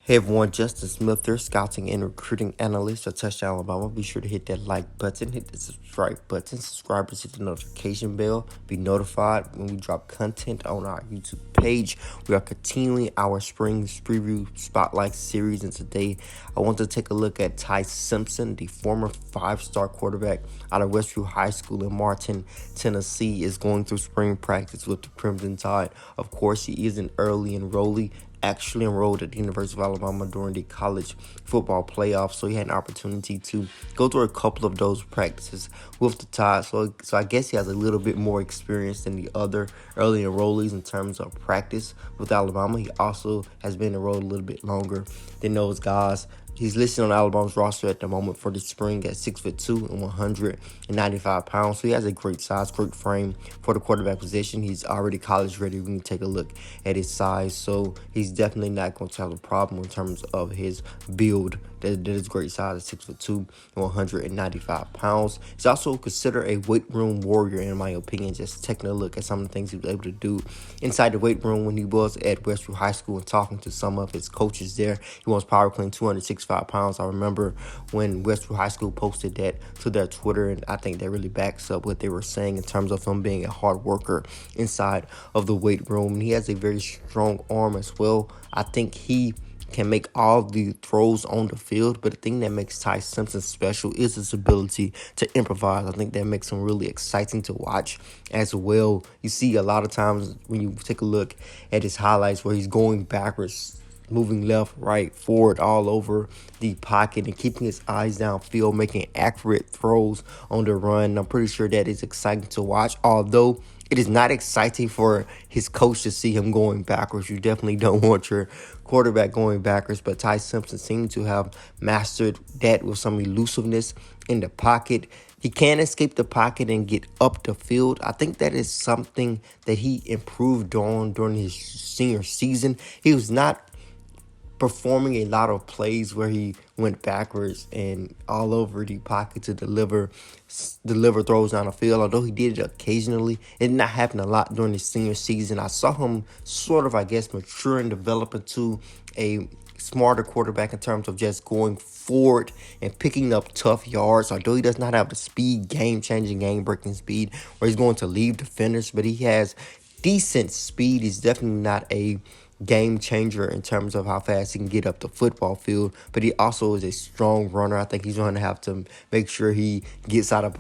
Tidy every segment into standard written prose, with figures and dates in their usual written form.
Hey everyone, Justin Smith here, scouting and recruiting analyst for Touchdown Alabama. Be sure to hit that like button, hit the subscribe button, subscribers hit the notification bell, be notified when we drop content on our YouTube page. We are continuing our spring preview spotlight series, and today I want to take a look at Ty Simpson, the former five-star quarterback out of Westview High School in Martin, Tennessee, is going through spring practice with the Crimson Tide. Of course, he is an early enrollee, actually enrolled at the University of Alabama during the college football playoffs, so he had an opportunity to go through a couple of those practices with the Tide. So I guess he has a little bit more experience than the other early enrollees in terms of practice with Alabama. He also has been enrolled a little bit longer than those guys. He's listed on Alabama's roster at the moment for the spring at 6'2" and 195 pounds. So he has a great size, great frame for the quarterback position. He's already college ready. We can take a look at his size. So he's definitely not going to have a problem in terms of his build. That is great size at 6'2" and 195 pounds. He's also considered a weight room warrior, in my opinion, just taking a look at some of the things he was able to do inside the weight room when he was at Westview High School and talking to some of his coaches there. He was power clean 265 pounds. I remember when Westview High School posted that to their Twitter, and I think that really backs up what they were saying in terms of him being a hard worker inside of the weight room. And he has a very strong arm as well. I think he can make all the throws on the field, but the thing that makes Ty Simpson special is his ability to improvise. I think that makes him really exciting to watch as well. You see a lot of times when you take a look at his highlights where he's going backwards, moving left, right, forward, all over the pocket and keeping his eyes downfield, making accurate throws on the run. I'm pretty sure that is exciting to watch, although it is not exciting for his coach to see him going backwards. You definitely don't want your quarterback going backwards, but Ty Simpson seemed to have mastered that with some elusiveness in the pocket. He can escape the pocket and get up the field. I think that is something that he improved on during his senior season. He was not performing a lot of plays where he went backwards and all over the pocket to deliver throws down the field. Although he did it occasionally, it did not happen a lot during his senior season. I saw him sort of, mature and develop into a smarter quarterback in terms of just going forward and picking up tough yards. Although he does not have the speed, game-changing, game-breaking speed where he's going to leave defenders, but he has decent speed. He's definitely not a game changer in terms of how fast he can get up the football field, but he also is a strong runner. I think he's going to have to make sure he gets out of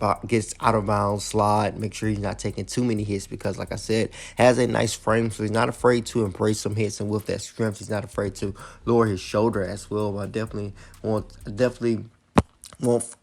bounds, slide, make sure he's not taking too many hits because, like I said, has a nice frame, so he's not afraid to embrace some hits, and with that strength, he's not afraid to lower his shoulder as well. But I definitely want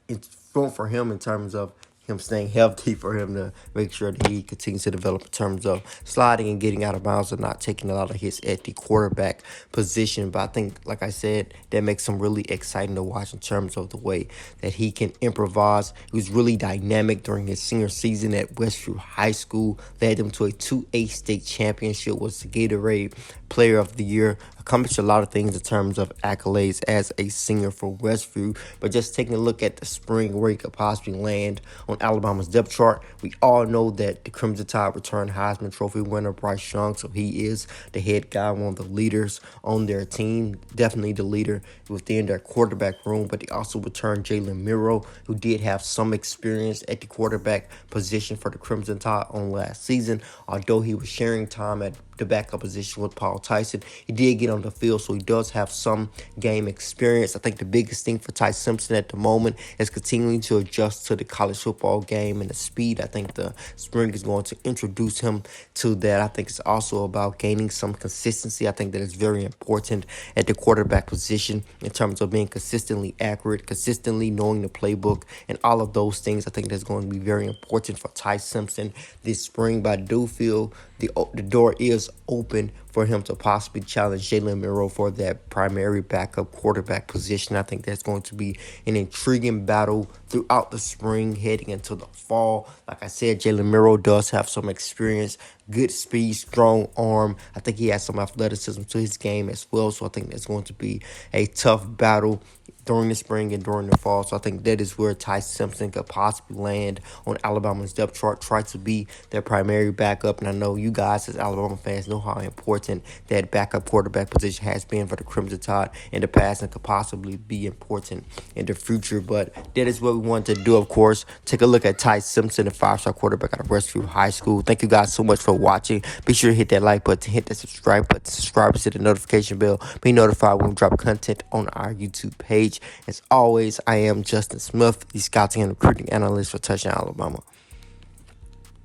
for him in terms of him staying healthy, for him to make sure that he continues to develop in terms of sliding and getting out of bounds and not taking a lot of hits at the quarterback position. But I think, like I said, that makes him really exciting to watch in terms of the way that he can improvise. He was really dynamic during his senior season at Westview High School, led them to a 2A state championship, was the Gatorade Player of the Year, accomplished a lot of things in terms of accolades as a senior for Westview. But just taking a look at the spring where he could possibly land on Alabama's depth chart, we all know that the Crimson Tide returned Heisman Trophy winner Bryce Young, so he is the head guy, one of the leaders on their team, definitely the leader within their quarterback room. But they also returned Jalen Miro, who did have some experience at the quarterback position for the Crimson Tide on last season. Although he was sharing time at the backup position with Paul Tyson, he did get on the field, so he does have some game experience. I think the biggest thing for Ty Simpson at the moment is continuing to adjust to the college football game and the speed. I think the spring is going to introduce him to that. I think it's also about gaining some consistency. I think that is very important at the quarterback position in terms of being consistently accurate, consistently knowing the playbook, and all of those things. I think that's going to be very important for Ty Simpson this spring. But I do feel the door is open for him to possibly challenge Jalen Miro for that primary backup quarterback position. I think that's going to be an intriguing battle throughout the spring, heading into the fall. Like I said, Jalen Miro does have some experience, good speed, strong arm. I think he has some athleticism to his game as well, so I think that's going to be a tough battle during the spring and during the fall. So I think that is where Ty Simpson could possibly land on Alabama's depth chart, try to be their primary backup. And I know you guys as Alabama fans know how important that backup quarterback position has been for the Crimson Tide in the past and could possibly be important in the future. But that is what we wanted to do, of course. Take a look at Ty Simpson, a 5-star quarterback out of Westview High School. Thank you guys so much for watching. Be sure to hit that like button, hit that subscribe button, subscribe to the notification bell. Be notified when we drop content on our YouTube page. As always, I am Justin Smith, the scouting and recruiting analyst for Touchdown Alabama.